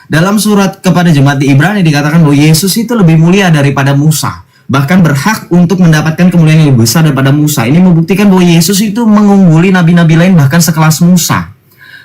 Dalam surat kepada jemaat di Ibrani dikatakan bahwa Yesus itu lebih mulia daripada Musa, bahkan berhak untuk mendapatkan kemuliaan yang lebih besar daripada Musa. Ini membuktikan bahwa Yesus itu mengungguli nabi-nabi lain bahkan sekelas Musa.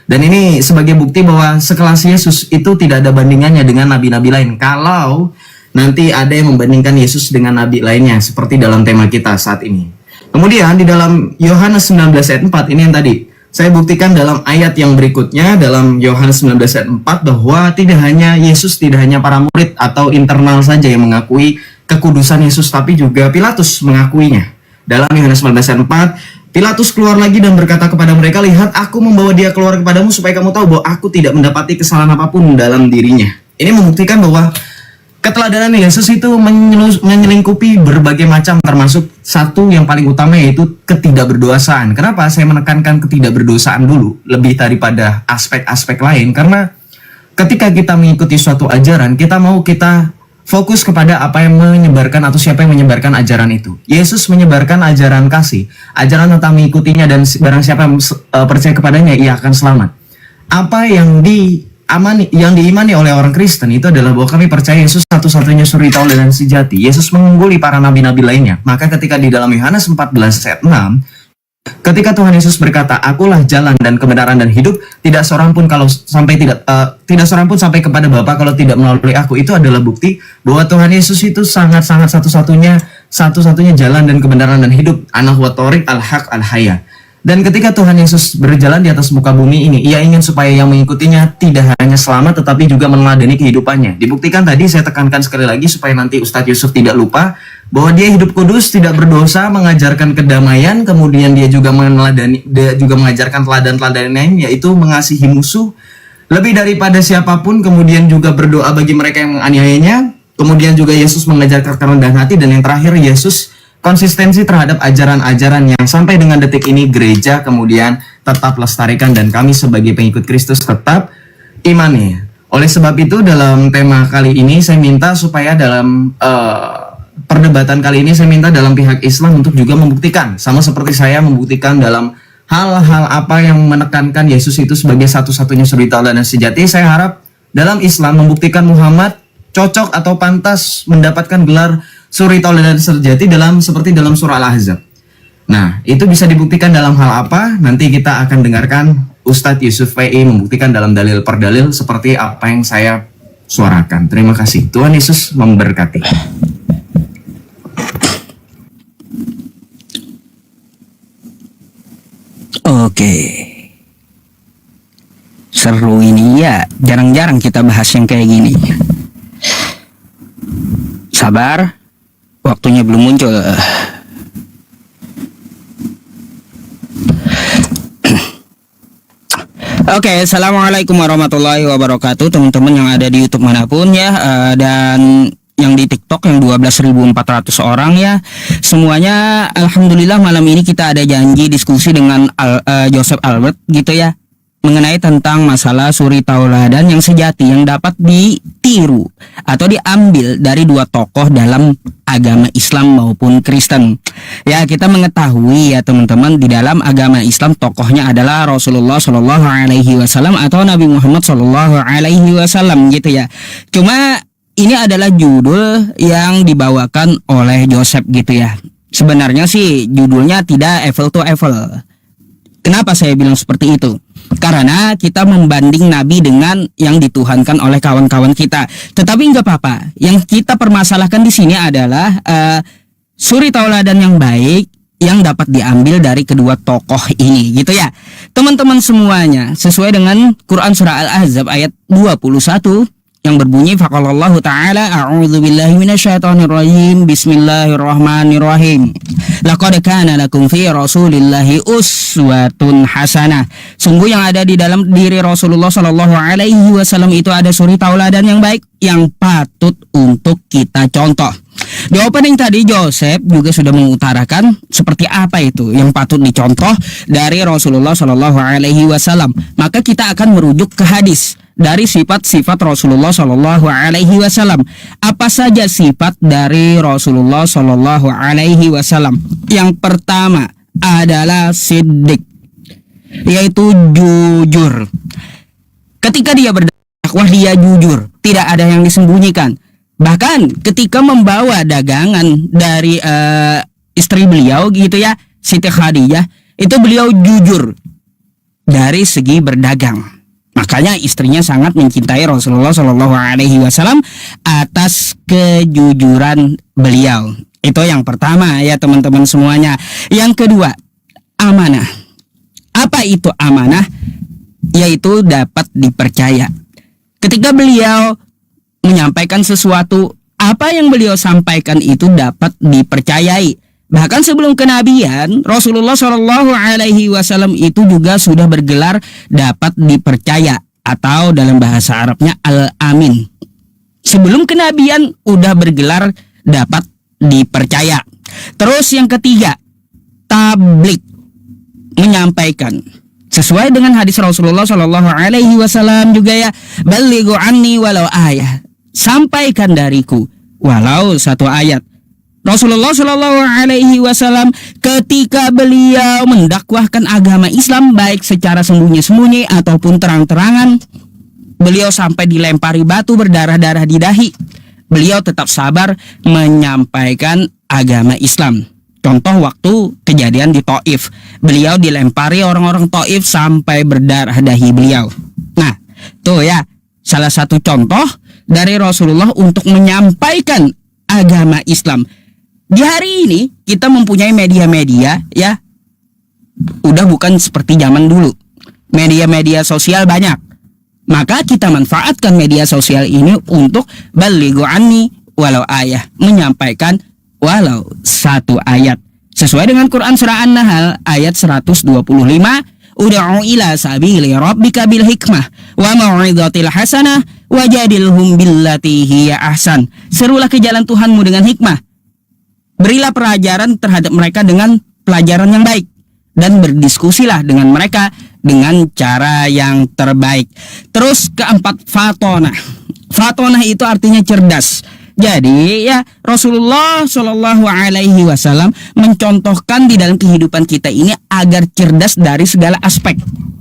Dan ini sebagai bukti bahwa sekelas Yesus itu tidak ada bandingannya dengan nabi-nabi lain. Kalau nanti ada yang membandingkan Yesus dengan nabi lainnya, seperti dalam tema kita saat ini. Kemudian di dalam Yohanes 19 ayat 4, ini yang tadi saya buktikan dalam ayat yang berikutnya, dalam Yohanes 19 ayat 4, bahwa tidak hanya Yesus, tidak hanya para murid atau internal saja yang mengakui kekudusan Yesus, tapi juga Pilatus mengakuinya. Dalam Yohanes 19 ayat 4, Pilatus keluar lagi dan berkata kepada mereka, "Lihat, aku membawa dia keluar kepadamu supaya kamu tahu bahwa aku tidak mendapati kesalahan apapun dalam dirinya." Ini membuktikan bahwa keteladanan Yesus itu menyelingkupi berbagai macam, termasuk satu yang paling utama yaitu ketidakberdosaan. Kenapa saya menekankan ketidakberdosaan dulu lebih daripada aspek-aspek lain? Karena ketika kita mengikuti suatu ajaran, kita fokus kepada apa yang menyebarkan atau siapa yang menyebarkan ajaran itu. Yesus menyebarkan ajaran kasih, ajaran tentang mengikutinya, dan barang siapa yang percaya kepadanya, ia akan selamat. Apa yang diimani oleh orang Kristen itu adalah bahwa kami percaya Yesus satu-satunya suri tauladan sejati. Yesus mengungguli para nabi-nabi lainnya. Maka ketika di dalam Yohanes 14 ayat 6, ketika Tuhan Yesus berkata, "Akulah jalan dan kebenaran dan hidup, tidak seorang pun sampai kepada Bapa kalau tidak melalui aku." Itu adalah bukti bahwa Tuhan Yesus itu sangat-sangat satu-satunya jalan dan kebenaran dan hidup. Ana huwa thoriq al-haq al-haya. Dan ketika Tuhan Yesus berjalan di atas muka bumi ini, ia ingin supaya yang mengikutinya tidak hanya selamat tetapi juga meneladani kehidupannya. Dibuktikan tadi, saya tekankan sekali lagi supaya nanti Ustadz Yusuf tidak lupa bahwa dia hidup kudus, tidak berdosa, mengajarkan kedamaian, kemudian dia juga mengajarkan teladan-teladan lain, yaitu mengasihi musuh lebih daripada siapapun, kemudian juga berdoa bagi mereka yang menganiayanya. Kemudian juga Yesus mengajarkan kerendahan hati, dan yang terakhir Yesus konsistensi terhadap ajaran-ajaran yang sampai dengan detik ini gereja kemudian tetap lestarikan, dan kami sebagai pengikut Kristus tetap imani. Oleh sebab itu dalam tema kali ini saya minta supaya dalam perdebatan kali ini saya minta dalam pihak Islam untuk juga membuktikan, sama seperti saya membuktikan dalam hal-hal apa yang menekankan Yesus itu sebagai satu-satunya suri tauladan sejati. Saya harap dalam Islam membuktikan Muhammad cocok atau pantas mendapatkan gelar suri tauladan sejati seperti dalam surah Al-Ahzab. Nah, itu bisa dibuktikan dalam hal apa? Nanti kita akan dengarkan Ustadz Yusuf PI membuktikan dalam dalil per dalil seperti apa yang saya suarakan. Terima kasih. Tuhan Yesus memberkati. Oke. Seru ini ya, jarang-jarang kita bahas yang kayak gini. Sabar, waktunya belum muncul. Oke, assalamualaikum warahmatullahi wabarakatuh, teman-teman yang ada di YouTube manapun ya, dan yang di TikTok yang 12.400 orang ya. Semuanya alhamdulillah malam ini kita ada janji diskusi dengan Joseph Albert gitu ya, mengenai tentang masalah suri tauladan yang sejati yang dapat ditiru atau diambil dari dua tokoh dalam agama Islam maupun Kristen. Ya, kita mengetahui ya teman-teman, di dalam agama Islam tokohnya adalah Rasulullah Shallallahu Alaihi Wasallam atau Nabi Muhammad Shallallahu Alaihi Wasallam gitu ya. Cuma ini adalah judul yang dibawakan oleh Joseph gitu ya. Sebenarnya sih judulnya tidak apple to apple. Kenapa saya bilang seperti itu? Karena kita membanding Nabi dengan yang dituhankan oleh kawan-kawan kita. Tetapi nggak apa-apa. Yang kita permasalahkan di sini adalah suri tauladan yang baik yang dapat diambil dari kedua tokoh ini, gitu ya. Teman-teman semuanya, sesuai dengan Quran surah Al-Ahzab ayat 21 yang berbunyi faqalallahu ta'ala a'udzubillahi minasyaitonirrajim bismillahirrahmanirrahim laqad kana lakum fi rasulillahi uswatun hasanah. Sungguh yang ada di dalam diri Rasulullah Shallallahu Alaihi Wasallam itu ada suri tauladan yang baik yang patut untuk kita contoh. Di opening tadi Joseph juga sudah mengutarakan seperti apa itu yang patut dicontoh dari Rasulullah Shallallahu Alaihi Wasallam. Maka kita akan merujuk ke hadis dari sifat-sifat Rasulullah Shallallahu Alaihi Wasallam. Apa saja sifat dari Rasulullah Shallallahu Alaihi Wasallam? Yang pertama adalah siddiq, yaitu jujur. Ketika dia berdakwah berdakwah dia jujur, tidak ada yang disembunyikan. Bahkan ketika membawa dagangan dari istri beliau gitu ya, Siti Khadijah, itu beliau jujur dari segi berdagang. Makanya istrinya sangat mencintai Rasulullah Shallallahu Alaihi Wasallam atas kejujuran beliau. Itu yang pertama ya teman-teman semuanya. Yang kedua, amanah. Apa itu amanah? Yaitu dapat dipercaya. Ketika beliau menyampaikan sesuatu, apa yang beliau sampaikan itu dapat dipercayai. Bahkan sebelum kenabian, Rasulullah Shallallahu Alaihi Wasallam itu juga sudah bergelar dapat dipercaya, atau dalam bahasa Arabnya Al-Amin. Sebelum kenabian udah bergelar dapat dipercaya. Terus yang ketiga, tablik, menyampaikan sesuai dengan hadis Rasulullah Shallallahu Alaihi Wasallam juga ya, balighu anni walau ayah, sampaikan dariku walau satu ayat. Rasulullah Shallallahu Alaihi Wasallam ketika beliau mendakwahkan agama Islam baik secara sembunyi-sembunyi ataupun terang-terangan, beliau sampai dilempari batu berdarah-darah di dahi, beliau tetap sabar menyampaikan agama Islam. Contoh waktu kejadian di Taif, beliau dilempari orang-orang Taif sampai berdarah dahi beliau. Nah, tuh ya, salah satu contoh dari Rasulullah untuk menyampaikan agama Islam. Di hari ini kita mempunyai media-media ya, udah bukan seperti zaman dulu. Media-media sosial banyak. Maka kita manfaatkan media sosial ini untuk balighu anni walau ayah, menyampaikan walau satu ayat. Sesuai dengan Quran surah An-Nahl ayat 125, ud'u ila sabili rabbika bil hikmah wa mau'izatil hasanah wajadilhum billati hiya ahsan. Serulah ke jalan Tuhanmu dengan hikmah. Berilah pelajaran terhadap mereka dengan pelajaran yang baik, dan berdiskusilah dengan mereka dengan cara yang terbaik. Terus keempat, fatonah. Fatonah itu artinya cerdas. Jadi ya, Rasulullah Shallallahu Alaihi Wasallam mencontohkan di dalam kehidupan kita ini agar cerdas dari segala aspek.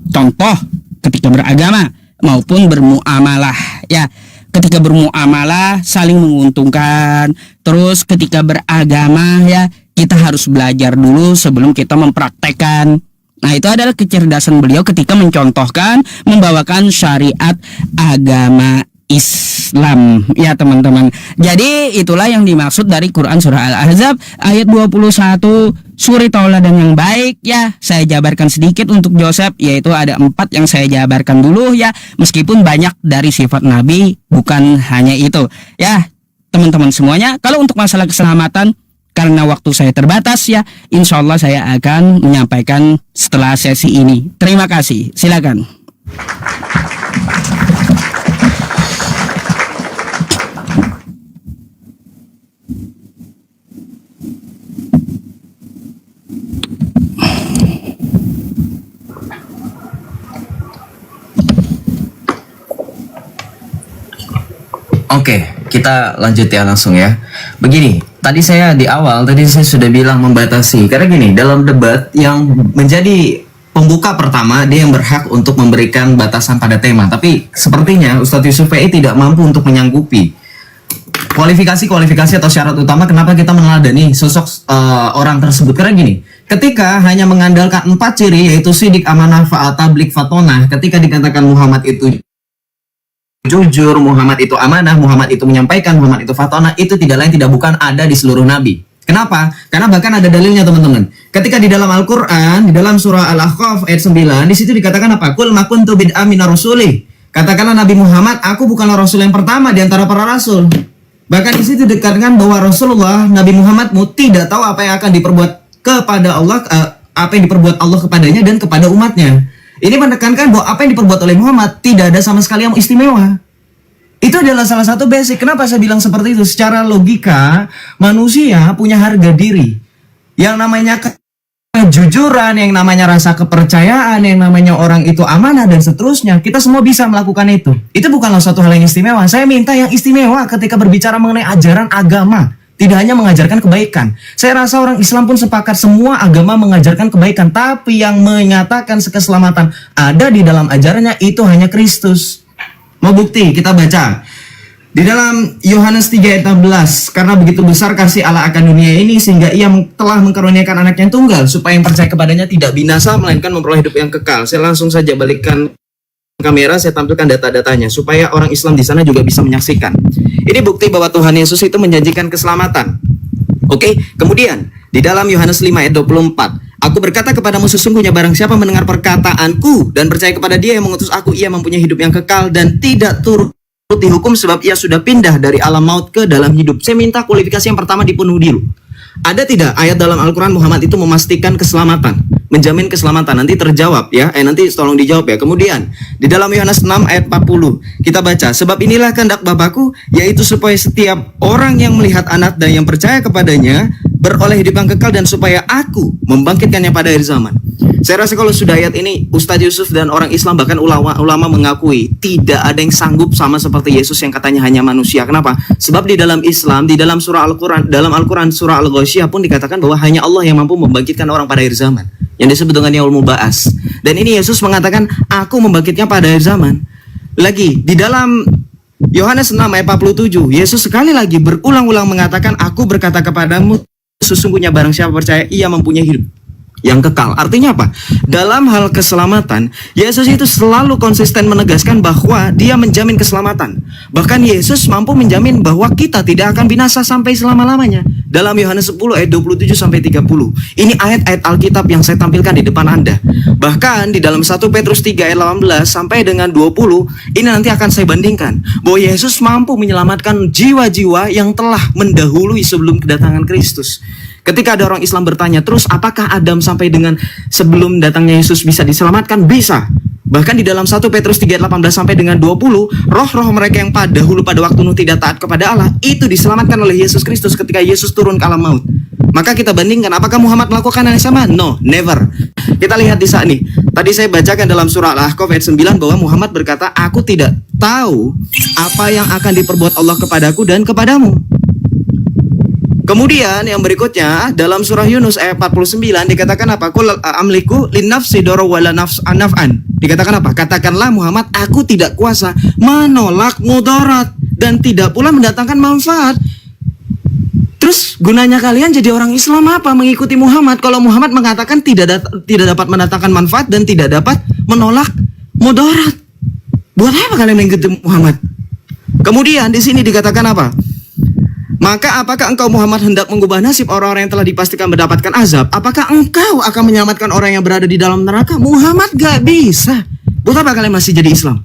Contoh ketika beragama maupun bermuamalah ya. Ketika bermuamalah saling menguntungkan. Terus ketika beragama ya, kita harus belajar dulu sebelum kita mempraktekkan. Nah, itu adalah kecerdasan beliau ketika mencontohkan, membawakan syariat agama Islam ya teman-teman. Jadi itulah yang dimaksud dari Quran surah Al-Ahzab ayat 21, suri tauladan yang baik ya. Saya jabarkan sedikit untuk Joseph, yaitu ada 4 yang saya jabarkan dulu ya. Meskipun banyak dari sifat Nabi, bukan hanya itu ya teman-teman semuanya. Kalau untuk masalah keselamatan, karena waktu saya terbatas ya, insya Allah saya akan menyampaikan setelah sesi ini. Terima kasih, silakan. Oke, kita lanjut ya langsung ya. Begini, tadi saya sudah bilang membatasi. Karena gini, dalam debat yang menjadi pembuka pertama, dia yang berhak untuk memberikan batasan pada tema. Tapi sepertinya Ustadz Yusuf PI tidak mampu untuk menyanggupi kualifikasi atau syarat utama kenapa kita meneladani sosok orang tersebut. Karena gini, ketika hanya mengandalkan 4 ciri, yaitu sidik, amanah, fa'al, tablik, fatonah, ketika dikatakan Muhammad itu jujur, Muhammad itu amanah, Muhammad itu menyampaikan, Muhammad itu fatonah, itu tidak lain tidak bukan ada di seluruh nabi. Kenapa? Karena bahkan ada dalilnya teman-teman. Ketika di dalam Al-Qur'an, di dalam surah Al-Ahqaf ayat 9, di situ dikatakan apa? Qul ma kuntu bid'am minar rusuli. Katakanlah Nabi Muhammad, aku bukanlah rasul yang pertama di antara para rasul. Bahkan di situ dikatakan bahwa Rasulullah, Nabi Muhammadmu tidak tahu apa yang akan diperbuat kepada Allah, apa yang diperbuat Allah kepadanya dan kepada umatnya. Ini menekankan bahwa apa yang diperbuat oleh Muhammad tidak ada sama sekali yang istimewa. Itu adalah salah satu basic. Kenapa saya bilang seperti itu? Secara logika, manusia punya harga diri. Yang namanya kejujuran, yang namanya rasa kepercayaan, yang namanya orang itu amanah dan seterusnya. Kita semua bisa melakukan itu. Itu bukanlah suatu hal yang istimewa. Saya minta yang istimewa ketika berbicara mengenai ajaran agama. Tidak hanya mengajarkan kebaikan. Saya rasa orang Islam pun sepakat semua agama mengajarkan kebaikan. Tapi yang menyatakan keselamatan ada di dalam ajarannya itu hanya Kristus. Mau bukti? Kita baca. Di dalam Yohanes 3 ayat 16, karena begitu besar kasih Allah akan dunia ini sehingga ia telah mengkaruniakan anaknya yang tunggal supaya yang percaya kepadanya tidak binasa melainkan memperoleh hidup yang kekal. Saya langsung saja balikkan kamera, saya tampilkan data-datanya supaya orang Islam di sana juga bisa menyaksikan. Ini bukti bahwa Tuhan Yesus itu menjanjikan keselamatan. Oke, kemudian di dalam Yohanes 5 ayat 24, aku berkata kepadamu sesungguhnya barang siapa mendengar perkataanku dan percaya kepada dia yang mengutus aku, ia mempunyai hidup yang kekal dan tidak turut dihukum sebab ia sudah pindah dari alam maut ke dalam hidup. Saya minta kualifikasi yang pertama dipenuhi dulu. Ada tidak ayat dalam Al-Quran Muhammad itu memastikan keselamatan, menjamin keselamatan? Nanti terjawab ya, nanti tolong dijawab ya. Kemudian di dalam Yohanes 6 ayat 40 kita baca, sebab inilah kehendak Bapakku, yaitu supaya setiap orang yang melihat anak dan yang percaya kepadanya beroleh hidup yang kekal dan supaya aku membangkitkannya pada akhir zaman. Saya rasa kalau sudah ayat ini, Ustadz Yusuf dan orang Islam bahkan ulama mengakui tidak ada yang sanggup sama seperti Yesus yang katanya hanya manusia. Kenapa? Sebab di dalam Islam, di dalam surah Al-Quran, dalam Al-Quran surah Al-Ghasyiyah pun dikatakan bahwa hanya Allah yang mampu membangkitkan orang pada akhir zaman, yang disebut dengan yaumul ba'ats. Dan ini Yesus mengatakan, aku membangkitnya pada akhir zaman. Lagi di dalam Yohanes 6 ayat 47, Yesus sekali lagi berulang-ulang mengatakan, aku berkata kepadamu sesungguhnya barang siapa percaya ia mempunyai hidup yang kekal. Artinya apa? Dalam hal keselamatan, Yesus itu selalu konsisten menegaskan bahwa dia menjamin keselamatan. Bahkan Yesus mampu menjamin bahwa kita tidak akan binasa sampai selama-lamanya. Dalam Yohanes 10 ayat 27 sampai 30. Ini ayat-ayat Alkitab yang saya tampilkan di depan Anda. Bahkan di dalam 1 Petrus 3 ayat 18 sampai dengan 20, ini nanti akan saya bandingkan bahwa Yesus mampu menyelamatkan jiwa-jiwa yang telah mendahului sebelum kedatangan Kristus. Ketika ada orang Islam bertanya, terus apakah Adam sampai dengan sebelum datangnya Yesus bisa diselamatkan? Bisa. Bahkan di dalam 1 Petrus 3 ayat 18 sampai dengan 20, roh-roh mereka yang pada waktu Nuh tidak taat kepada Allah, itu diselamatkan oleh Yesus Kristus ketika Yesus turun ke alam maut. Maka kita bandingkan, apakah Muhammad melakukan hal yang sama? No, never. Kita lihat di saat ini. Tadi saya bacakan dalam surah Al-Ahqaf ayat 9 bahwa Muhammad berkata, aku tidak tahu apa yang akan diperbuat Allah kepadaku dan kepadamu. Kemudian yang berikutnya dalam surah Yunus ayat 49 dikatakan apa? Qul amliku linnafsi doro wala naf'an. Dikatakan apa? Katakanlah Muhammad, aku tidak kuasa menolak mudarat dan tidak pula mendatangkan manfaat. Terus gunanya kalian jadi orang Islam apa? Mengikuti Muhammad kalau Muhammad mengatakan tidak dapat mendatangkan manfaat dan tidak dapat menolak mudarat. Buat apa kalian mengikuti Muhammad? Kemudian di sini dikatakan apa? Maka apakah engkau Muhammad hendak mengubah nasib orang-orang yang telah dipastikan mendapatkan azab? Apakah engkau akan menyelamatkan orang yang berada di dalam neraka? Muhammad gak bisa. Buat apa kalian masih jadi Islam?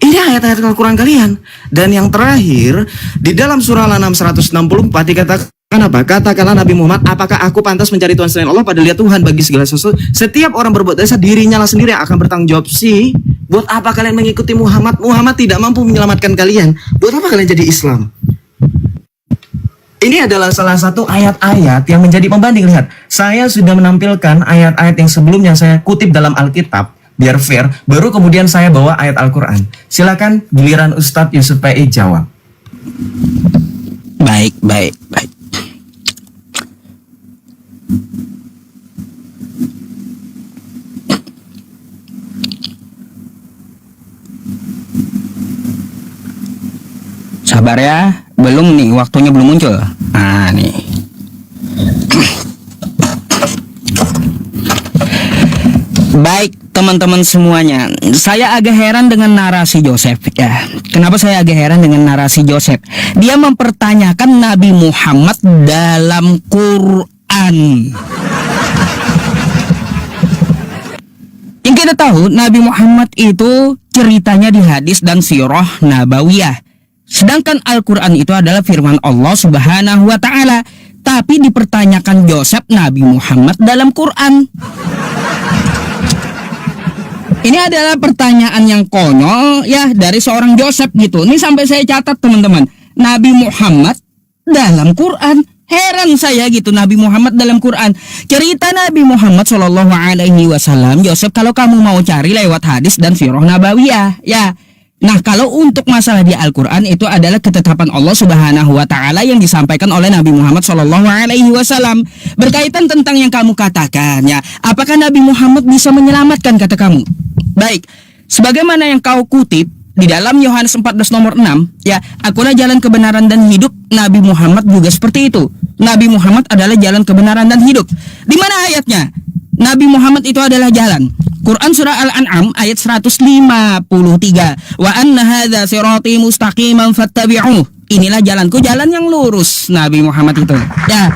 Ini ayat-ayat Al-Quran kalian. Dan yang terakhir, di dalam surah Al-An'am 164 dikatakan apa? Katakanlah Nabi Muhammad, apakah aku pantas mencari Tuhan selain Allah? Padahal dia Tuhan bagi segala sesuatu. Setiap orang berbuat dosa, dirinya lah sendiri yang akan bertanggung jawab. Buat apa kalian mengikuti Muhammad? Muhammad tidak mampu menyelamatkan kalian. Buat apa kalian jadi Islam? Ini adalah salah satu ayat-ayat yang menjadi pembanding. Lihat, saya sudah menampilkan ayat-ayat yang sebelumnya saya kutip dalam Alkitab, biar fair, baru kemudian saya bawa ayat Al-Quran. Silakan giliran Ustadz Yusuf PI jawab. Baik. Sabar ya, belum nih, waktunya belum muncul. Nah nih. Baik teman-teman semuanya, saya agak heran dengan narasi Joseph ya. Kenapa saya agak heran dengan narasi Joseph? Dia mempertanyakan Nabi Muhammad dalam Quran. Yang kita tahu Nabi Muhammad itu ceritanya di hadis dan sirah nabawiyah. Sedangkan Al-Quran itu adalah firman Allah Subhanahu wa Ta'ala. Tapi dipertanyakan Joseph Nabi Muhammad dalam Quran. Ini adalah pertanyaan yang konyol ya dari seorang Joseph gitu. Ini sampai saya catat teman-teman. Nabi Muhammad dalam Quran. Heran saya gitu, Nabi Muhammad dalam Quran. Cerita Nabi Muhammad Shallallahu Alaihi Wasallam, Joseph, kalau kamu mau cari lewat hadis dan sirah nabawiyah ya. Nah, kalau untuk masalah di Al-Quran itu adalah ketetapan Allah Subhanahu wa Ta'ala yang disampaikan oleh Nabi Muhammad Shallallahu Alaihi Wasallam berkaitan tentang yang kamu katakan ya. Apakah Nabi Muhammad bisa menyelamatkan, kata kamu? Baik, sebagaimana yang kau kutip di dalam Yohanes 14 nomor 6, ya, akulah jalan kebenaran dan hidup. Nabi Muhammad juga seperti itu. Nabi Muhammad adalah jalan kebenaran dan hidup. Di mana ayatnya? Nabi Muhammad itu adalah jalan. Quran surah Al-An'am ayat 153. Wa anna hadza sirati mustaqiman fattabi'uh. Inilah jalanku, jalan yang lurus. Nabi Muhammad itu. Ya.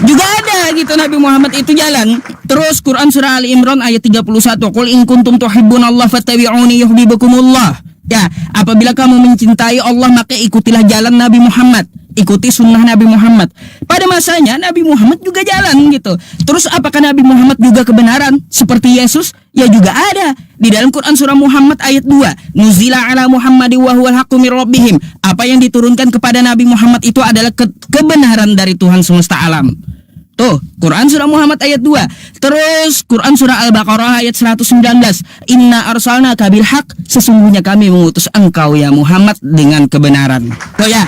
Juga ada gitu Nabi Muhammad itu jalan. Terus Quran surah Ali Imran ayat 31. Qul in kuntum tuhibbunallaha fattabi'uni yuhibbukumullah. Ya, apabila kamu mencintai Allah maka ikutilah jalan Nabi Muhammad. Ikuti sunnah Nabi Muhammad. Pada masanya Nabi Muhammad juga jalan gitu. Terus apakah Nabi Muhammad juga kebenaran seperti Yesus? Ya juga ada. Di dalam Quran surah Muhammad ayat 2. Nuzila ala Muhammadi wa huwal haqqu mir rabbihim. Apa yang diturunkan kepada Nabi Muhammad itu adalah kebenaran dari Tuhan semesta alam. Tuh, Quran surah Muhammad ayat 2. Terus Quran surah Al-Baqarah ayat 119. Inna arsalnaka bil haq, sesungguhnya kami mengutus engkau ya Muhammad dengan kebenaran. Tuh ya.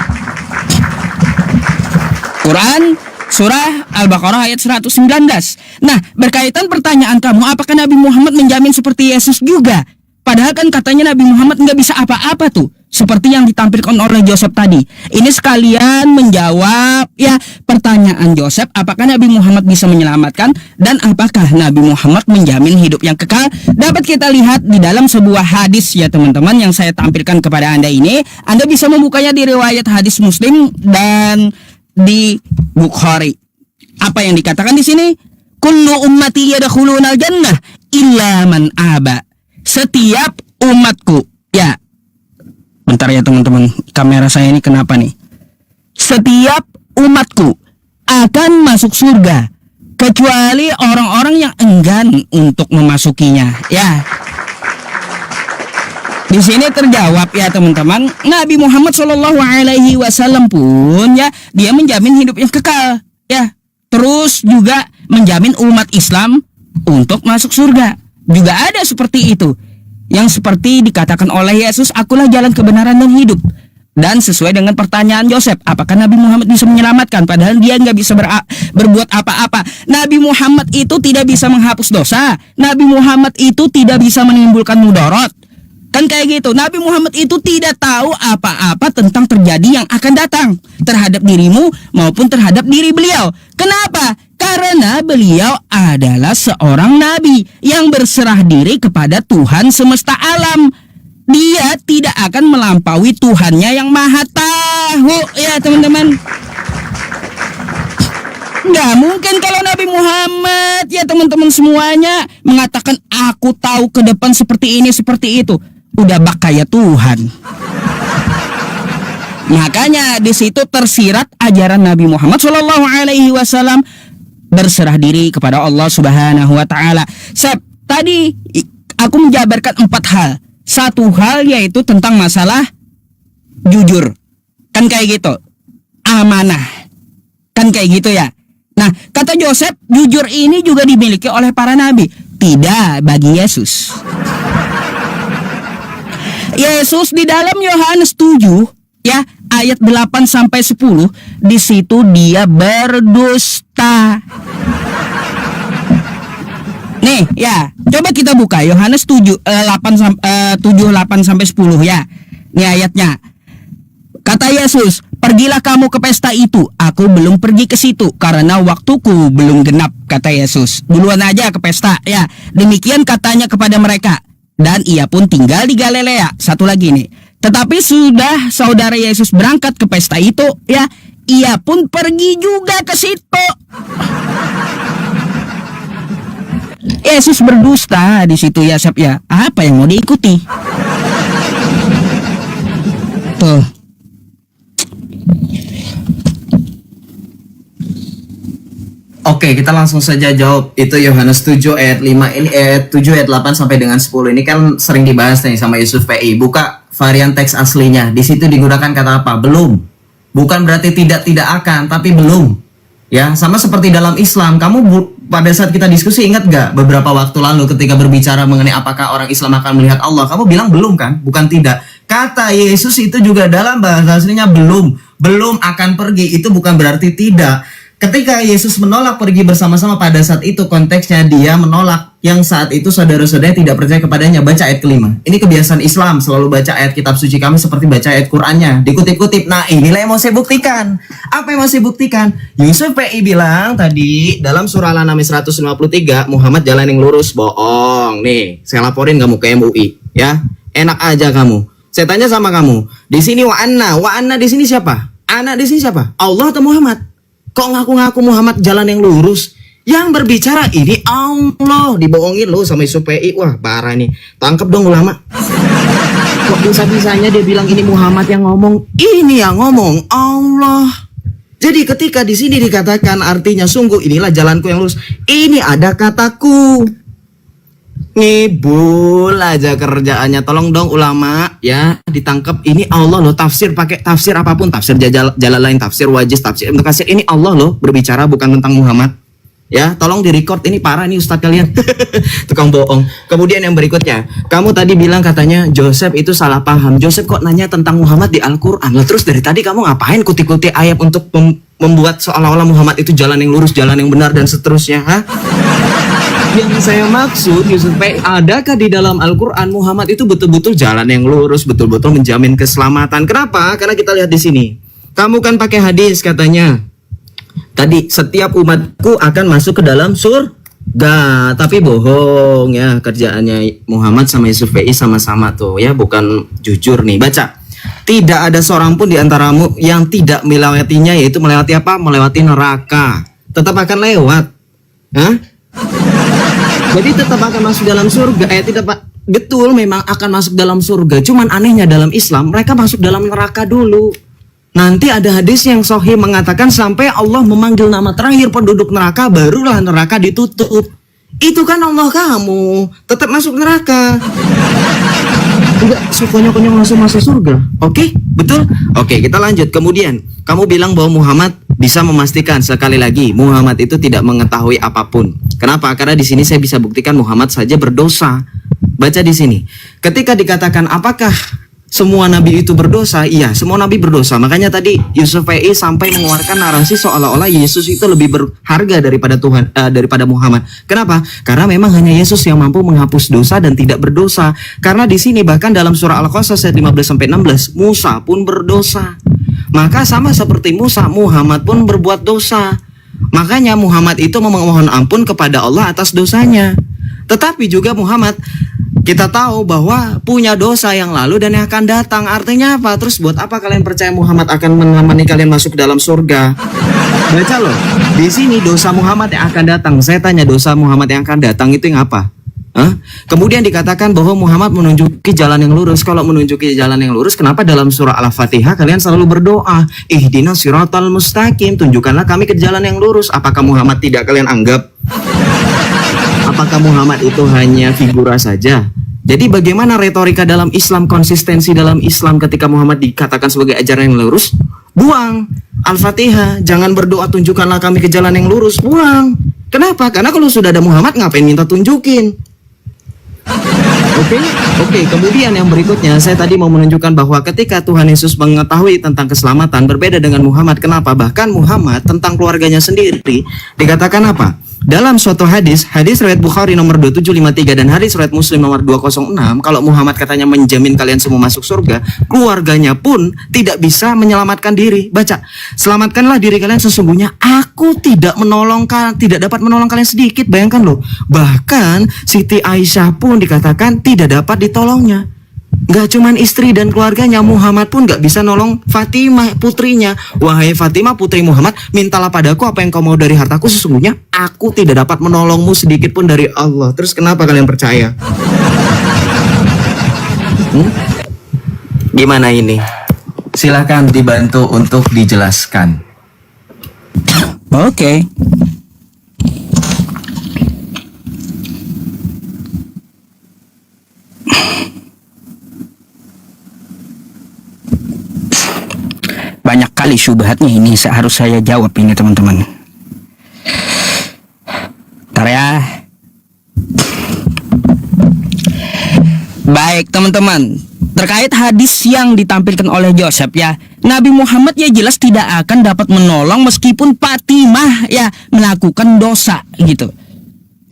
Quran surah Al-Baqarah ayat 119. Nah, berkaitan pertanyaan kamu, apakah Nabi Muhammad menjamin seperti Yesus juga? Padahal kan katanya Nabi Muhammad nggak bisa apa-apa tuh. Seperti yang ditampilkan oleh Joseph tadi. Ini sekalian menjawab ya pertanyaan Joseph, apakah Nabi Muhammad bisa menyelamatkan dan apakah Nabi Muhammad menjamin hidup yang kekal? Dapat kita lihat di dalam sebuah hadis ya teman-teman yang saya tampilkan kepada Anda ini. Anda bisa membukanya di riwayat hadis Muslim dan di Bukhari. Apa yang dikatakan di sini? Kullu ummati yadkhulunal jannah illa man aba. Setiap umatku, ya. Bentar ya teman-teman, kamera saya ini kenapa nih? Setiap umatku akan masuk surga kecuali orang-orang yang enggan untuk memasukinya. Ya. Di sini terjawab ya teman-teman, Nabi Muhammad SAW pun ya dia menjamin hidup yang kekal, ya. Terus juga menjamin umat Islam untuk masuk surga. Juga ada seperti itu. Yang seperti dikatakan oleh Yesus, akulah jalan kebenaran dan hidup. Dan sesuai dengan pertanyaan Joseph, apakah Nabi Muhammad bisa menyelamatkan? Padahal dia nggak bisa berbuat apa-apa. Nabi Muhammad itu tidak bisa menghapus dosa. Nabi Muhammad itu tidak bisa menimbulkan mudarat. Kan kayak gitu. Nabi Muhammad itu tidak tahu apa-apa tentang terjadi yang akan datang terhadap dirimu maupun terhadap diri beliau. Kenapa? Karena beliau adalah seorang nabi yang berserah diri kepada Tuhan semesta alam. Dia tidak akan melampaui Tuhannya yang maha tahu ya teman-teman. Nggak mungkin kalau Nabi Muhammad ya teman-teman semuanya mengatakan aku tahu ke depan seperti ini seperti itu. Udah bak kayak Tuhan. Makanya di situ tersirat ajaran Nabi Muhammad SAW berserah diri kepada Allah Subhanahu wa taala. Sep, tadi aku menjabarkan 4 hal. Satu hal yaitu tentang masalah jujur. Kan kayak gitu. Amanah. Kan kayak gitu ya. Nah, kata Joseph, jujur ini juga dimiliki oleh para nabi. Tidak bagi Yesus. Yesus di dalam Yohanes 7 ya ayat 8 sampai 10 di situ dia berdusta. Nih ya, coba kita buka Yohanes 7 8 sampai 10 ya. Ini ayatnya. Kata Yesus, "Pergilah kamu ke pesta itu. Aku belum pergi ke situ karena waktuku belum genap," kata Yesus. Duluan aja ke pesta ya. Demikian katanya kepada mereka. Dan ia pun tinggal di Galilea. Satu lagi nih. Tetapi sudah saudara Yesus berangkat ke pesta itu, ya, ia pun pergi juga ke situ. Yesus berdusta di situ ya, Sep ya. Apa yang mau diikuti? Tuh. Oke, kita langsung saja jawab. Itu Yohanes 7 ayat 5 ini, ayat 7 ayat 8 sampai dengan 10. Ini kan sering dibahas nih sama Yusuf PI. Buka varian teks aslinya. Di situ digunakan kata apa? Belum. Bukan berarti tidak akan, tapi belum. Ya, sama seperti dalam Islam. Kamu pada saat kita diskusi ingat gak beberapa waktu lalu ketika berbicara mengenai apakah orang Islam akan melihat Allah, kamu bilang belum kan? Bukan tidak. Kata Yesus itu juga dalam bahasa aslinya belum akan pergi. Itu bukan berarti tidak. Ketika Yesus menolak pergi bersama-sama, pada saat itu konteksnya dia menolak yang saat itu saudara-saudara tidak percaya kepadanya. Baca ayat kelima. Ini kebiasaan Islam, selalu baca ayat kitab suci kami seperti baca ayat Qur'annya, dikutip-kutip. Nah, inilah yang mau saya buktikan. Apa yang mau saya buktikan? Yusuf PI bilang tadi dalam surah Al-An'am 153, Muhammad jalan yang lurus. Bohong. Nih, saya laporin kamu ke MUI, ya. Enak aja kamu. Saya tanya sama kamu, di sini wa anna di sini siapa? Anak di sini siapa? Allah atau Muhammad? Kok ngaku-ngaku Muhammad jalan yang lurus? Yang berbicara ini Allah. Dibohongin lo sama Yusuf PI. Wah, parah nih. Tangkap dong ulama. Kok bisa-bisanya dia bilang ini Muhammad yang ngomong? Ini yang ngomong Allah. Jadi ketika di sini dikatakan artinya sungguh inilah jalanku yang lurus, ini ada kataku. Ngibul aja kerjaannya. Tolong dong ulama ya, ditangkap. Ini Allah loh, tafsir pakai tafsir apapun, tafsir jalan lain, tafsir wajiz, tafsir Ibnu Katsir, ini Allah loh berbicara, bukan tentang Muhammad. Ya, tolong direcord, ini parah nih ustadz kalian. Tukang bohong. Kemudian yang berikutnya, kamu tadi bilang katanya Joseph itu salah paham. Joseph kok nanya tentang Muhammad di Al-Qur'an? Lah terus dari tadi kamu ngapain kutip-kutip ayat untuk membuat seolah-olah Muhammad itu jalan yang lurus, jalan yang benar dan seterusnya, ha? Yang saya maksud Yusuf P, adakah di dalam Al-Quran Muhammad itu betul-betul jalan yang lurus, betul-betul menjamin keselamatan? Kenapa? Karena kita lihat di sini. Kamu kan pakai hadis katanya. Tadi setiap umatku akan masuk ke dalam surga, tapi bohong ya kerjaannya Muhammad sama Yusuf P sama-sama tuh ya, bukan jujur nih. Baca. Tidak ada seorang pun di antaramu yang tidak melewatinya, yaitu melewati apa? Melewati neraka. Tetap akan lewat. Hah? Jadi tetap akan masuk dalam surga. Tidak Pak. Betul, memang akan masuk dalam surga. Cuman anehnya dalam Islam mereka masuk dalam neraka dulu. Nanti ada hadis yang sahih mengatakan sampai Allah memanggil nama terakhir penduduk neraka, barulah neraka ditutup. Itu kan Allah kamu, tetap masuk neraka. Enggak sekonyong-konyong langsung masuk surga. Oke, betul? Oke, kita lanjut. Kemudian kamu bilang bahwa Muhammad bisa memastikan, sekali lagi Muhammad itu tidak mengetahui apapun. Kenapa? Karena di sini saya bisa buktikan Muhammad saja berdosa. Baca di sini. Ketika dikatakan apakah semua nabi itu berdosa? Iya, semua nabi berdosa. Makanya tadi Yusuf PI sampai mengeluarkan narasi seolah-olah Yesus itu lebih berharga daripada Tuhan, daripada Muhammad. Kenapa? Karena memang hanya Yesus yang mampu menghapus dosa dan tidak berdosa. Karena di sini bahkan dalam surah Al-Qasas ayat 15 sampai 16, Musa pun berdosa. Maka sama seperti Musa, Muhammad pun berbuat dosa. Makanya Muhammad itu memohon ampun kepada Allah atas dosanya. Tetapi juga Muhammad kita tahu bahwa punya dosa yang lalu dan yang akan datang. Artinya apa? Terus buat apa kalian percaya Muhammad akan menemani kalian masuk ke dalam surga? Baca loh. Di sini dosa Muhammad yang akan datang. Saya tanya, dosa Muhammad yang akan datang itu yang apa? Hah? Kemudian dikatakan bahwa Muhammad menunjuki jalan yang lurus. Kalau menunjuki jalan yang lurus, kenapa dalam surah Al-Fatihah kalian selalu berdoa, ihdinas siratal mustaqim, tunjukkanlah kami ke jalan yang lurus? Apakah Muhammad tidak kalian anggap? Apakah Muhammad itu hanya figura saja? Jadi bagaimana retorika dalam Islam, konsistensi dalam Islam ketika Muhammad dikatakan sebagai ajaran yang lurus? Buang Al-Fatihah, jangan berdoa tunjukkanlah kami ke jalan yang lurus. Buang. Kenapa? Karena kalau sudah ada Muhammad ngapain minta tunjukin? Oke. Kemudian yang berikutnya, saya tadi mau menunjukkan bahwa ketika Tuhan Yesus mengetahui tentang keselamatan berbeda dengan Muhammad. Kenapa? Bahkan Muhammad tentang keluarganya sendiri dikatakan apa? Dalam suatu hadis riwayat Bukhari nomor 2753 dan hadis riwayat Muslim nomor 206, kalau Muhammad katanya menjamin kalian semua masuk surga, keluarganya pun tidak bisa menyelamatkan diri. Baca, selamatkanlah diri kalian, sesungguhnya aku tidak dapat menolong kalian sedikit. Bayangkan loh, bahkan Siti Aisyah pun dikatakan tidak dapat ditolongnya. Gak cuman istri dan keluarganya, Muhammad pun gak bisa nolong Fatimah putrinya. Wahai Fatimah putri Muhammad, mintalah padaku apa yang kau mau dari hartaku, sesungguhnya aku tidak dapat menolongmu sedikit pun dari Allah. Terus kenapa kalian percaya? Gimana ini? Silahkan dibantu untuk dijelaskan. Oke. Banyak kali syubhatnya ini, harus saya jawab ini teman-teman. Bentar ya. Baik teman-teman, terkait hadis yang ditampilkan oleh Joseph ya, Nabi Muhammad ya jelas tidak akan dapat menolong meskipun Fatimah ya melakukan dosa gitu.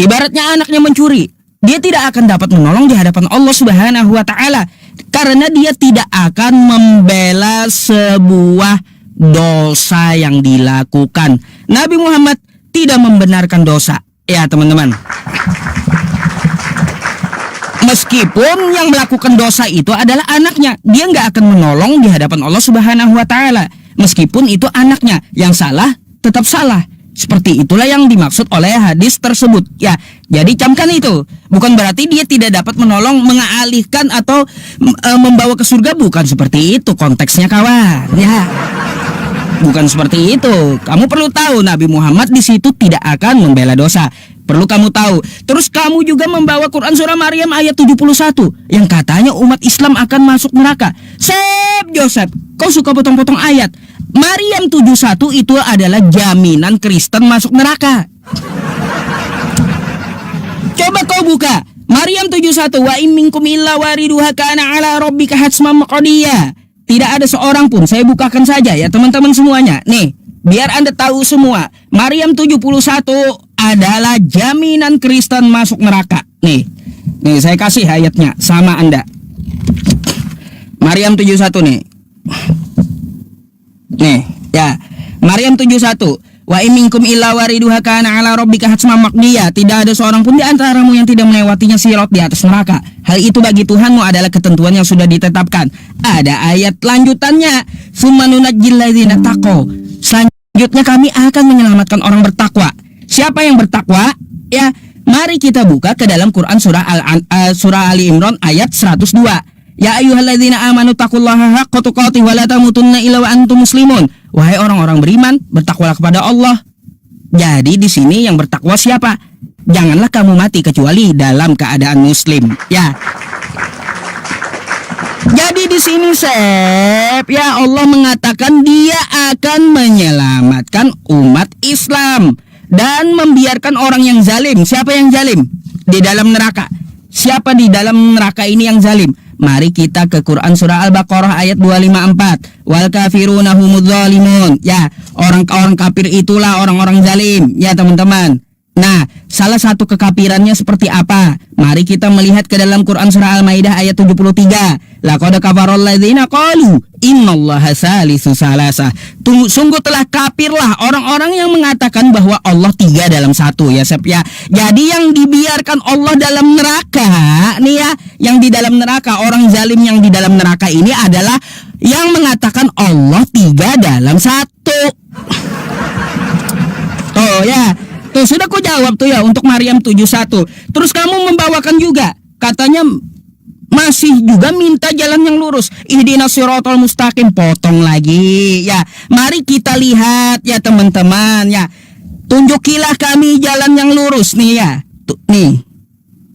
Ibaratnya anaknya mencuri, dia tidak akan dapat menolong di hadapan Allah Subhanahu wa taala karena dia tidak akan membela sebuah dosa yang dilakukan. Nabi Muhammad tidak membenarkan dosa. Ya, teman-teman. Meskipun yang melakukan dosa itu adalah anaknya, dia nggak akan menolong di hadapan Allah Subhanahu wa taala. Meskipun itu anaknya, yang salah tetap salah. Seperti itulah yang dimaksud oleh hadis tersebut. Ya, jadi camkan itu. Bukan berarti dia tidak dapat menolong, mengalihkan atau membawa ke surga, bukan seperti itu konteksnya, kawan. Ya. Bukan seperti itu. Kamu perlu tahu Nabi Muhammad di situ tidak akan membela dosa. Perlu kamu tahu. Terus kamu juga membawa Quran surah Maryam ayat 71 yang katanya umat Islam akan masuk neraka. Joseph, kau suka potong-potong ayat. Maryam 71 itu adalah jaminan Kristen masuk neraka. Coba kau buka Maryam 71, wa in minkum illa wariduha kana ala rabbika hatsman maqdiya. Tidak ada seorang pun, saya bukakan saja ya teman-teman semuanya. Nih, biar Anda tahu semua. Maryam 71 adalah jaminan Kristen masuk neraka. Nih saya kasih ayatnya sama Anda. Maryam 71 nih. Nih, ya. Maryam 71. Wa in minkum illa wariduha kana ala rabbika hatsman maqdiya. Tidak ada seorang pun di antaramu yang tidak melewatinya sirat di atas neraka. Hal itu bagi Tuhanmu adalah ketentuan yang sudah ditetapkan. Ada ayat lanjutannya. Tsumma nunajjil ladzina taqaw. Selanjutnya kami akan menyelamatkan orang bertakwa. Siapa yang bertakwa? Ya, mari kita buka ke dalam Quran surah Ali Imran ayat 102. Ya ayyuhalladzina amanu taqullaha haqqa tuqatih wa la tamutunna illa wa antum muslimun. Wahai orang-orang beriman, bertakwalah kepada Allah. Jadi di sini yang bertakwa siapa? Janganlah kamu mati kecuali dalam keadaan muslim. Ya. Jadi di sini ya Allah mengatakan dia akan menyelamatkan umat Islam dan membiarkan orang yang zalim. Siapa yang zalim? Di dalam neraka. Siapa di dalam neraka ini yang zalim? Mari kita ke Quran surah Al-Baqarah ayat 254. Wal kafiruna humudz zalimun. Ya, orang-orang kafir itulah orang-orang zalim. Ya, teman-teman. Nah, salah satu kekafirannya seperti apa? Mari kita melihat ke dalam Quran surah Al-Maidah ayat 73. Laqad kafaral ladzina qalu innallaha salisu salasa. Sungguh telah kafirlah orang-orang yang mengatakan bahwa Allah 3 dalam 1 ya, Sep ya. Jadi yang dibiarkan Allah dalam neraka nih ya, yang di dalam neraka, orang zalim yang di dalam neraka ini adalah yang mengatakan Allah 3 dalam 1. Oh ya. Tuh sudah ku jawab tuh ya untuk Maryam 71. Terus kamu membawakan juga katanya masih juga minta jalan yang lurus. Ihdinas siratal mustaqim, potong lagi ya. Mari kita lihat ya teman-teman ya. Tunjukilah kami jalan yang lurus nih ya. Nih.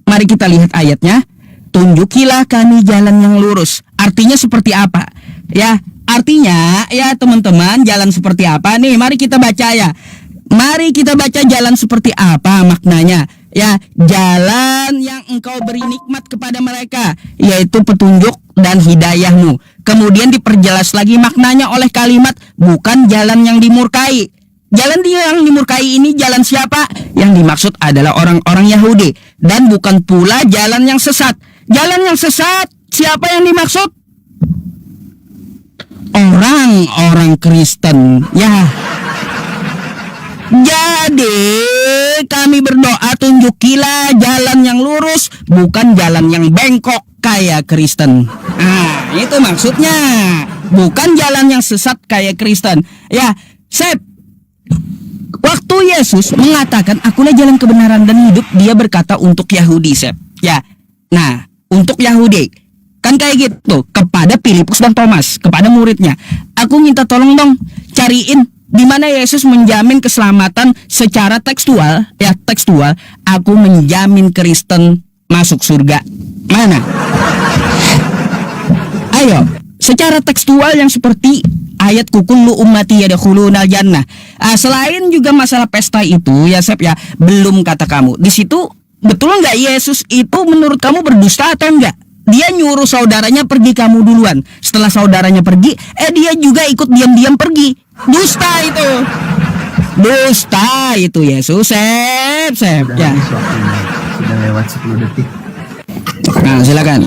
Mari kita lihat ayatnya. Tunjukilah kami jalan yang lurus. Artinya seperti apa? Ya, artinya ya teman-teman, jalan seperti apa nih? Mari kita baca ya. Mari kita baca jalan seperti apa maknanya. Ya, jalan yang engkau beri nikmat kepada mereka, yaitu petunjuk dan hidayahmu. Kemudian diperjelas lagi maknanya oleh kalimat bukan jalan yang dimurkai. Jalan dia yang dimurkai ini jalan siapa? Yang dimaksud adalah orang-orang Yahudi. Dan bukan pula jalan yang sesat. Jalan yang sesat siapa yang dimaksud? Orang-orang Kristen. Ya. Jadi kami berdoa tunjukilah jalan yang lurus, bukan jalan yang bengkok kayak Kristen. Nah, itu maksudnya. Bukan jalan yang sesat kayak Kristen. Ya, Sep. Waktu Yesus mengatakan akulah jalan kebenaran dan hidup, dia berkata untuk Yahudi, Sep. Ya. Nah, untuk Yahudi. Kan kayak gitu kepada Filipus dan Thomas, kepada muridnya. Aku minta tolong dong cariin di mana Yesus menjamin keselamatan secara tekstual, ya tekstual, aku menjamin Kristen masuk surga. Mana? Ayo, secara tekstual yang seperti ayat kullu ummati yadkhulunal jannah. Selain juga masalah pesta itu, ya Sep ya, belum kata kamu. Di situ betul nggak Yesus itu menurut kamu berdusta atau enggak? Dia nyuruh saudaranya pergi, kamu duluan. Setelah saudaranya pergi, dia juga ikut diam-diam pergi. Dusta itu. Dusta itu Yesus. Sep ya. Habis waktunya. Sudah lewat 10 detik. Nah, silakan.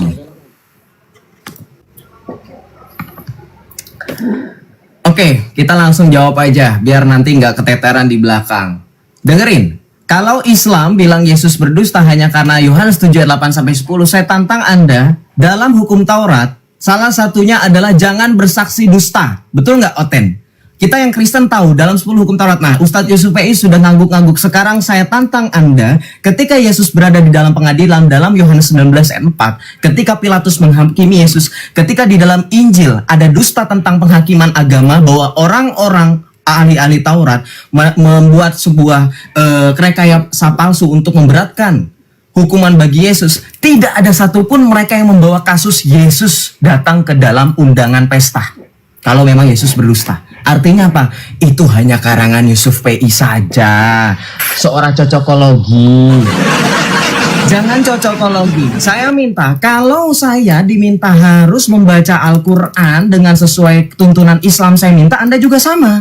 Oke, kita langsung jawab aja biar nanti nggak keteteran di belakang. Dengerin, kalau Islam bilang Yesus berdusta hanya karena Yohanes 7 ayat 8 sampai 10, saya tantang Anda, dalam hukum Taurat salah satunya adalah jangan bersaksi dusta. Betul nggak, Oten? Kita yang Kristen tahu dalam 10 hukum Taurat. Nah, Ustadz Yusuf PI sudah ngangguk-ngangguk. Sekarang saya tantang Anda, ketika Yesus berada di dalam pengadilan dalam Yohanes 19 ayat 4, ketika Pilatus menghakimi Yesus, ketika di dalam Injil ada dusta tentang penghakiman agama bahwa orang-orang ahli-ahli Taurat membuat sebuah rekayasa palsu untuk memberatkan hukuman bagi Yesus, tidak ada satupun mereka yang membawa kasus Yesus datang ke dalam undangan pesta. Kalau memang Yesus berdusta. Artinya apa? Itu hanya karangan Yusuf PI saja. Seorang cocokologi. Jangan cocokologi. Saya minta, kalau saya diminta harus membaca Al-Quran dengan sesuai tuntunan Islam, saya minta Anda juga sama.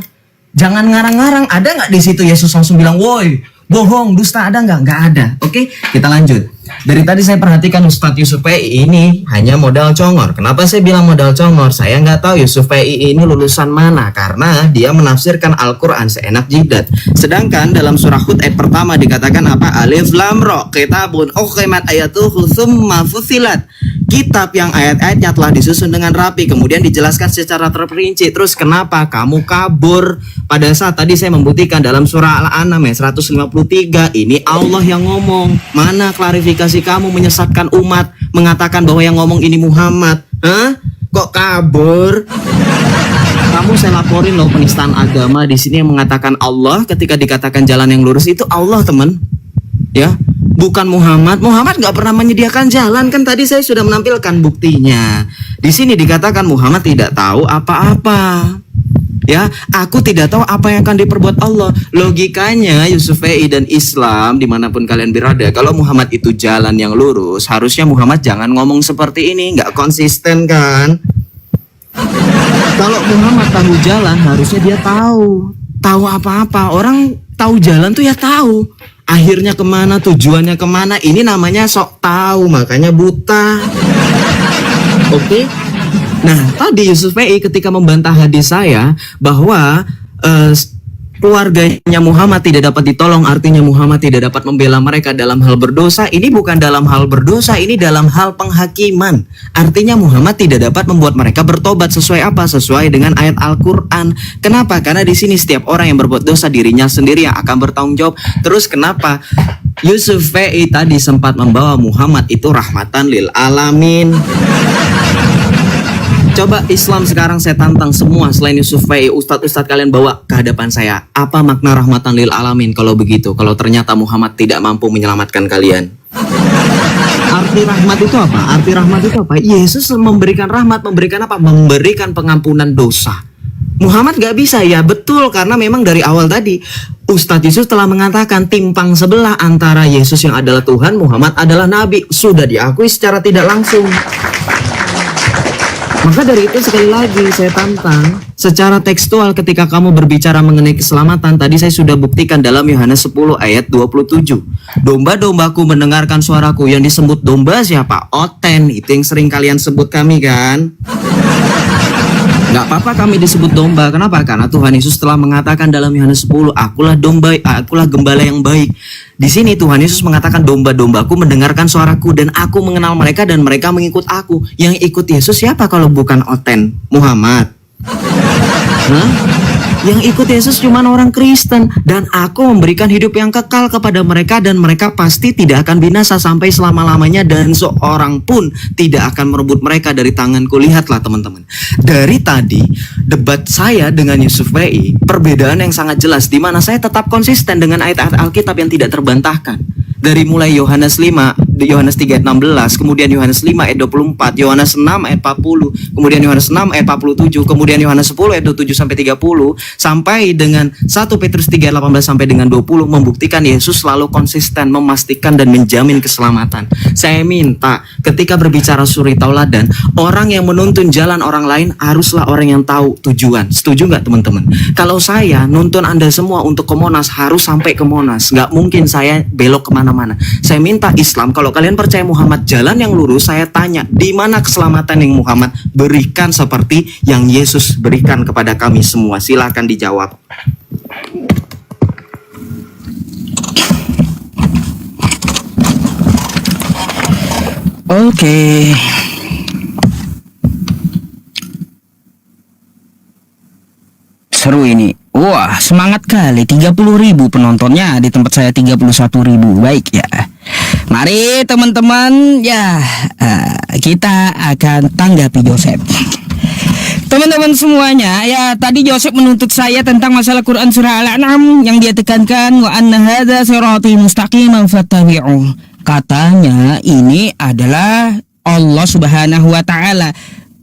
Jangan ngarang-ngarang. Ada nggak di situ Yesus langsung bilang, woi, bohong, dusta, ada nggak? Nggak ada. Oke, kita lanjut. Dari tadi saya perhatikan Ustadz Yusuf PI ini hanya modal congor. Kenapa saya bilang modal congor? Saya nggak tahu Yusuf PI ini lulusan mana, karena dia menafsirkan Al-Quran seenak jidat. Sedangkan dalam surah Hud ayat pertama dikatakan apa? Alif lam ra kitabun uqimat ayatuhu tsumma fusilat. Kitab yang ayat-ayatnya telah disusun dengan rapi, kemudian dijelaskan secara terperinci. Terus kenapa kamu kabur pada saat tadi saya membuktikan dalam surah Al-An'am ayat 153 ini Allah yang ngomong. Mana klarifikasi kamu menyesatkan umat, mengatakan bahwa yang ngomong ini Muhammad? Hah? Kok kabur? Kamu saya laporin loh penistaan agama di sini yang mengatakan Allah ketika dikatakan jalan yang lurus itu Allah, teman. Ya, bukan Muhammad. Muhammad nggak pernah menyediakan jalan, kan tadi saya sudah menampilkan buktinya. Di sini dikatakan Muhammad tidak tahu apa-apa. Ya, aku tidak tahu apa yang akan diperbuat Allah. Logikanya Yusuf PI dan Islam dimanapun kalian berada, kalau Muhammad itu jalan yang lurus, harusnya Muhammad jangan ngomong seperti ini. Nggak konsisten kan? Kalau Muhammad tahu jalan, harusnya dia tahu apa-apa. Orang tahu jalan tuh ya tahu akhirnya kemana, tujuannya kemana. Ini namanya sok tahu, makanya buta. Oke? Nah, tadi Yusuf PI ketika membantah hadis saya bahwa keluarganya Muhammad tidak dapat ditolong, artinya Muhammad tidak dapat membela mereka dalam hal berdosa. Ini bukan dalam hal berdosa, ini dalam hal penghakiman. Artinya Muhammad tidak dapat membuat mereka bertobat sesuai apa? Sesuai dengan ayat Al-Quran. Kenapa? Karena di sini setiap orang yang berbuat dosa dirinya sendiri yang akan bertanggung jawab. Terus kenapa Yusuf PI tadi sempat membawa Muhammad itu rahmatan lil alamin? Coba Islam sekarang saya tantang semua selain Yusuf PI, ustadz-ustadz kalian bawa ke hadapan saya. Apa makna rahmatan lil alamin kalau begitu? Kalau ternyata Muhammad tidak mampu menyelamatkan kalian. Arti rahmat itu apa? Arti rahmat itu apa? Yesus memberikan rahmat, memberikan apa? Memberikan pengampunan dosa. Muhammad gak bisa, ya betul, karena memang dari awal tadi Ustadz Yusuf telah mengatakan timpang sebelah antara Yesus yang adalah Tuhan, Muhammad adalah Nabi. Sudah diakui secara tidak langsung. Maka dari itu sekali lagi saya tantang secara tekstual ketika kamu berbicara mengenai keselamatan. Tadi saya sudah buktikan dalam Yohanes 10 ayat 27. Domba-dombaku mendengarkan suaraku. Yang disebut domba siapa? Oten. Itu yang sering kalian sebut kami kan? Gak apa-apa kami disebut domba. Kenapa? Karena Tuhan Yesus telah mengatakan dalam Yohanes 10, akulah gembala yang baik. Di sini Tuhan Yesus mengatakan domba-dombaku mendengarkan suaraku dan aku mengenal mereka dan mereka mengikut aku. Yang ikut Yesus siapa kalau bukan Oten? Muhammad. Hah? Yang ikut Yesus cuma orang Kristen. Dan aku memberikan hidup yang kekal kepada mereka dan mereka pasti tidak akan binasa sampai selama-lamanya dan seorang pun tidak akan merebut mereka dari tanganku. Lihatlah teman-teman. Dari tadi debat saya dengan Yusuf PI, perbedaan yang sangat jelas di mana saya tetap konsisten dengan ayat-ayat Alkitab yang tidak terbantahkan. Dari mulai Yohanes 5 Yohanes 3 ayat 16, kemudian Yohanes 5 ayat 24, Yohanes 6 ayat 40, kemudian Yohanes 6 ayat 47, kemudian Yohanes 10 ayat 27 sampai 30, sampai dengan 1 Petrus 3 ayat 18 sampai dengan 20 membuktikan Yesus selalu konsisten memastikan dan menjamin keselamatan. Saya minta ketika berbicara suri tauladan, orang yang menuntun jalan orang lain haruslah orang yang tahu tujuan. Setuju nggak teman-teman? Kalau saya nuntun Anda semua untuk ke Monas, harus sampai ke Monas. Nggak mungkin saya belok kemana-mana. Saya minta Islam, kalau kalian percaya Muhammad jalan yang lurus, saya tanya, di mana keselamatan yang Muhammad berikan seperti yang Yesus berikan kepada kami semua? Silakan dijawab. Oke. Seru ini. Wah, semangat kali. 30.000 penontonnya, di tempat saya 31.000. Baik ya. Mari teman-teman ya, kita akan tanggapi Joseph. Teman-teman semuanya, ya tadi Joseph menuntut saya tentang masalah Quran surah Al-An'am yang dia tekankan, wa anna hadza sirati mustaqiman fattabi'u. Katanya ini adalah Allah Subhanahu wa taala.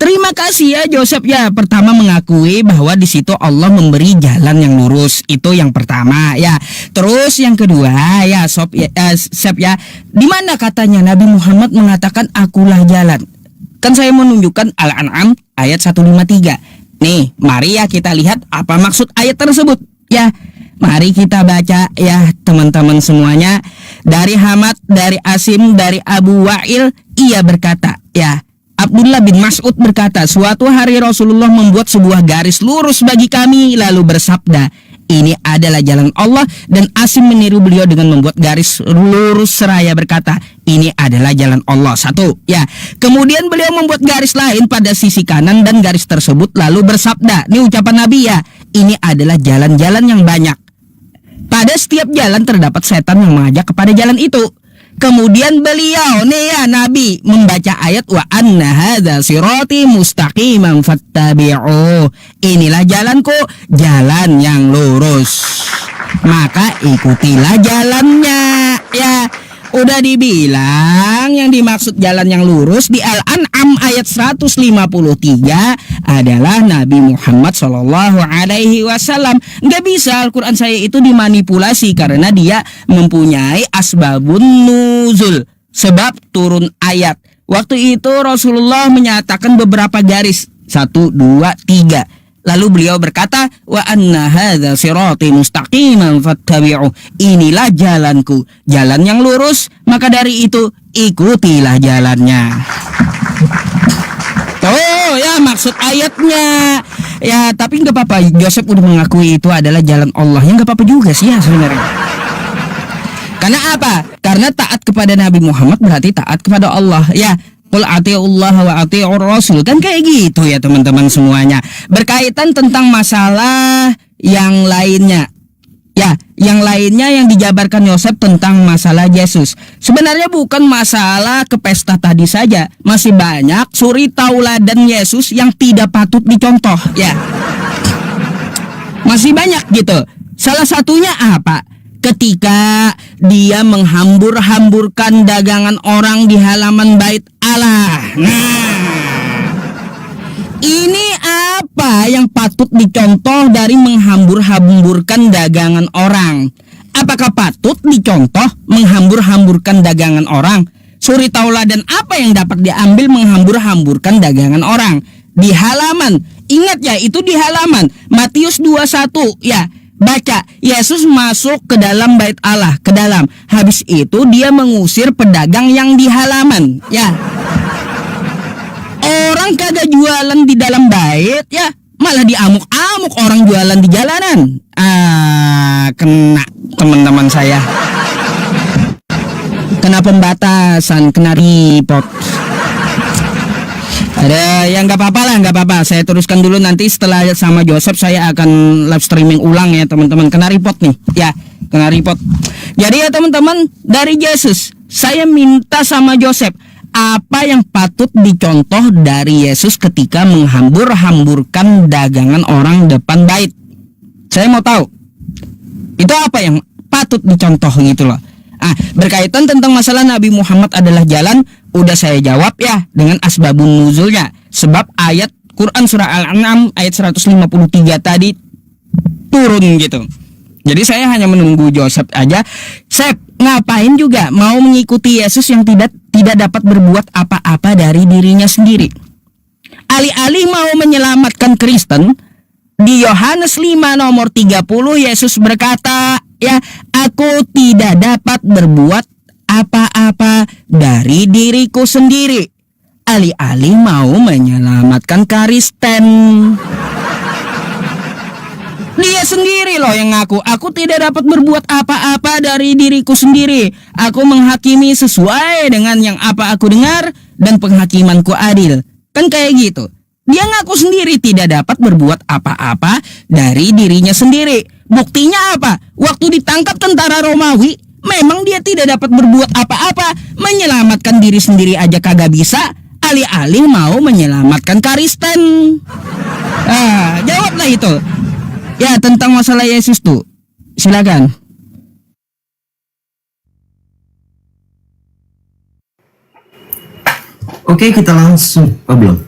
Terima kasih ya Joseph ya. Pertama mengakui bahwa di situ Allah memberi jalan yang lurus. Itu yang pertama ya. Terus yang kedua ya Sob ya, ya. Di mana katanya Nabi Muhammad mengatakan akulah jalan? Kan saya menunjukkan Al-An'am ayat 153. Nih, mari ya kita lihat apa maksud ayat tersebut ya. Mari kita baca ya teman-teman semuanya. Dari Hamad, dari Asim, dari Abu Wa'il, ia berkata ya, Abdullah bin Mas'ud berkata, suatu hari Rasulullah membuat sebuah garis lurus bagi kami lalu bersabda, ini adalah jalan Allah. Dan Asim meniru beliau dengan membuat garis lurus seraya berkata, ini adalah jalan Allah. Satu ya. Kemudian beliau membuat garis lain pada sisi kanan dan garis tersebut lalu bersabda, ini ucapan Nabi ya, ini adalah jalan-jalan yang banyak. Pada setiap jalan terdapat setan yang mengajak kepada jalan itu. Kemudian beliau nih ya Nabi membaca ayat wa anna hadza sirati mustaqiman fattabi'u. Inilah jalanku, jalan yang lurus. Maka ikutilah jalannya ya. Udah dibilang yang dimaksud jalan yang lurus di Al-An'am ayat 153 adalah Nabi Muhammad SAW. Nggak bisa Al-Quran saya itu dimanipulasi karena dia mempunyai asbabun nuzul, sebab turun ayat. Waktu itu Rasulullah menyatakan beberapa garis, 1, 2, 3. Lalu beliau berkata, wa anna hadza sirati mustaqiman fattabi'u. Inilah jalanku, jalan yang lurus, maka dari itu ikutilah jalannya. Oh ya maksud ayatnya. Ya tapi nggak apa-apa, Joseph udah mengakui itu adalah jalan Allah. Ya nggak apa-apa juga sih ya sebenarnya. Karena apa? Karena taat kepada Nabi Muhammad berarti taat kepada Allah. Ya, qul ati'ullah wa ati'ur rasul. Kan kayak gitu ya teman-teman semuanya. Berkaitan tentang masalah yang lainnya. Ya, yang lainnya yang dijabarkan Yosef tentang masalah Yesus. Sebenarnya bukan masalah ke pesta tadi saja. Masih banyak suri tauladan Yesus yang tidak patut dicontoh. Ya, masih banyak gitu. Salah satunya apa? Ketika dia menghambur-hamburkan dagangan orang di halaman bait Allah. Nah, ini apa yang patut dicontoh dari menghambur-hamburkan dagangan orang? Apakah patut dicontoh menghambur-hamburkan dagangan orang? Suri tauladan apa yang dapat diambil menghambur-hamburkan dagangan orang? Di halaman. Ingat ya, itu di halaman. Matius 21 ya. Baca, Yesus masuk ke dalam bait Allah, ke dalam. Habis itu dia mengusir pedagang yang di halaman, ya. Orang kagak jualan di dalam bait, ya, malah diamuk-amuk orang jualan di jalanan. Kena teman-teman saya. Kena pembatasan, kena report. Ada yang nggak apa-apa lah, nggak apa-apa. Saya teruskan dulu, nanti setelah sama Joseph saya akan live streaming ulang ya teman-teman. Kena report nih, ya, kena report. Jadi ya teman-teman, dari Yesus saya minta sama Joseph, apa yang patut dicontoh dari Yesus ketika menghambur-hamburkan dagangan orang depan bait? Saya mau tahu. Itu apa yang patut dicontoh gitu loh. Berkaitan tentang masalah Nabi Muhammad adalah jalan, udah saya jawab ya dengan asbabun nuzulnya. Sebab ayat Quran surah Al-An'am ayat 153 tadi turun gitu. Jadi saya hanya menunggu Joseph aja. Sep, ngapain juga mau mengikuti Yesus yang tidak dapat berbuat apa-apa dari dirinya sendiri? Alih-alih mau menyelamatkan Kristen, di Yohanes 5 nomor 30 Yesus berkata, ya, aku tidak dapat berbuat apa-apa dari diriku sendiri. Alih-alih mau menyelamatkan Kristen. Dia sendiri loh yang ngaku, aku tidak dapat berbuat apa-apa dari diriku sendiri. Aku menghakimi sesuai dengan yang apa aku dengar dan penghakimanku adil. Kan kayak gitu. Dia ngaku sendiri tidak dapat berbuat apa-apa dari dirinya sendiri. Buktinya apa? Waktu ditangkap tentara Romawi, memang dia tidak dapat berbuat apa-apa. Menyelamatkan diri sendiri aja kagak bisa, alih-alih mau menyelamatkan Kristen. Jawablah itu. Ya, tentang masalah Yesus tuh. Silakan. Oke, kita langsung. Oh, belum.